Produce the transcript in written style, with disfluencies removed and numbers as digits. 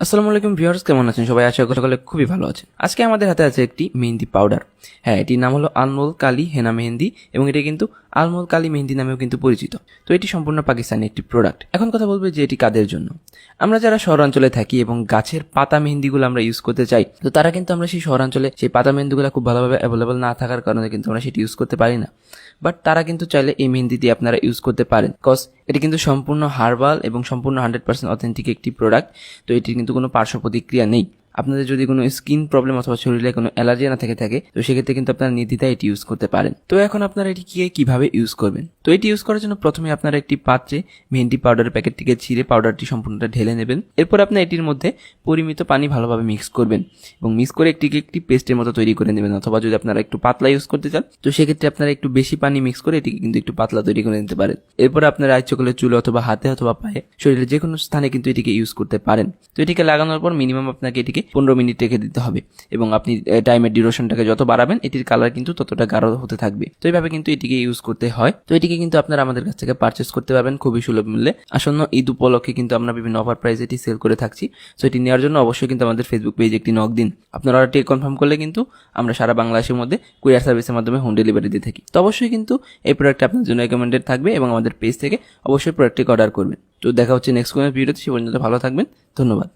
আসসালামু আলাইকুম ভিউয়ার্স, কেমন আছেন সবাই? আশা করি সকলে খুবই ভালো আছেন। আজকে আমাদের হাতে আছে একটি মেহেন্দি পাউডার। হ্যাঁ, এটির নাম হলো আনমোল কালী হেনা মেহেন্দি এবং এটি কিন্তু আনমোল কালী মেহেন্দি নামেও কিন্তু পরিচিত। তো এটি সম্পূর্ণ পাকিস্তানি একটি প্রোডাক্ট। এখন কথা বলবো যে এটি কাদের জন্য। আমরা যারা শহরাঞ্চলে থাকি এবং গাছের পাতা মেহেন্দিগুলো আমরা ইউজ করতে চাই, তো তারা কিন্তু আমরা সেই শহরাঞ্চলে সেই পাতা মেহেন্দিগুলো খুব ভালোভাবে অ্যাভেলেবল না থাকার কারণে কিন্তু আমরা সেটি ইউজ করতে পারি না। বাট তারা কিন্তু চাইলে এই মেহেন্দি দিয়ে আপনারা ইউজ করতে পারেন, কজ এটি কিন্তু সম্পূর্ণ হার্বাল এবং সম্পূর্ণ 100% অথেন্টিক একটি প্রোডাক্ট। তো এটির কিন্তু কোনো পার্শ্ব প্রতিক্রিয়া নেই। আপনাদের যদি কোনো স্কিন প্রবলেম অথবা শরীরে কোনো অ্যালার্জি না থাকে তো সেক্ষেত্রে কিন্তু আপনারা নির্দ্বিধায় এটি ইউজ করতে পারেন। তো এখন আপনারা এটিকে কিভাবে ইউজ করবেন? তো এটি ইউজ করার জন্য প্রথমে আপনারা একটি পাত্রে মেহেন্দি পাউডারের প্যাকেটটিকে ছিঁড়ে পাউডারটি সম্পূর্ণটা ঢেলে নেবেন। এরপর আপনার এটির মধ্যে পরিমিত পানি ভালোভাবে মিক্স করবেন এবং মিক্স করে একটি পেস্টের মতো তৈরি করে নেবেন। অথবা যদি আপনারা একটু পাতলা ইউজ করতে চান তো সেক্ষেত্রে আপনারা একটু বেশি পানি মিক্স করে এটিকে কিন্তু একটু পাতলা তৈরি করে নিতে পারেন। এরপর আপনারা ইচ্ছে করলে চুলে অথবা হাতে অথবা পায়ে শরীরের যে কোনো স্থানে কিন্তু এটিকে ইউজ করতে পারেন। তো এটিকে লাগানোর পর মিনিমাম আপনাকে এটিকে 15 মিনিট রেখে দিতে হবে এবং আপনি টাইমের ডিউরেশনটাকে যত বাড়াবেন এটির কালার কিন্তু ততটা গাঢ় হতে থাকবে। তো এইভাবে কিন্তু এটিকে ইউজ করতে হয়। তো এটিকে কিন্তু আপনারা আমাদের কাছ থেকে পারচেস করতে পারবেন খুবই সুলভ মূল্যে। আসন্ন ঈদ উপলক্ষে কিন্তু আমরা বিভিন্ন অফার প্রাইসে এটি সেল করে থাকছি। তো এটি নেওয়ার জন্য অবশ্যই কিন্তু আমাদের ফেসবুক পেজে একটি নক দিন। আপনার অর্ডারটি কনফার্ম করলে কিন্তু আমরা সারা বাংলাদেশের মধ্যে কুরিয়ার সার্ভিসের মাধ্যমে হোম ডেলিভারি দিয়ে থাকি। তো অবশ্যই কিন্তু এই প্রোডাক্টটি আপনার জন্য রেকমেন্ডেড থাকবে এবং আমাদের পেজ থেকে অবশ্যই প্রোডাক্টটিকে অর্ডার করবেন। তো দেখা হচ্ছে নেক্সট কোনো ভিডিওতে। সে পর্যন্ত ভালো থাকবেন। ধন্যবাদ।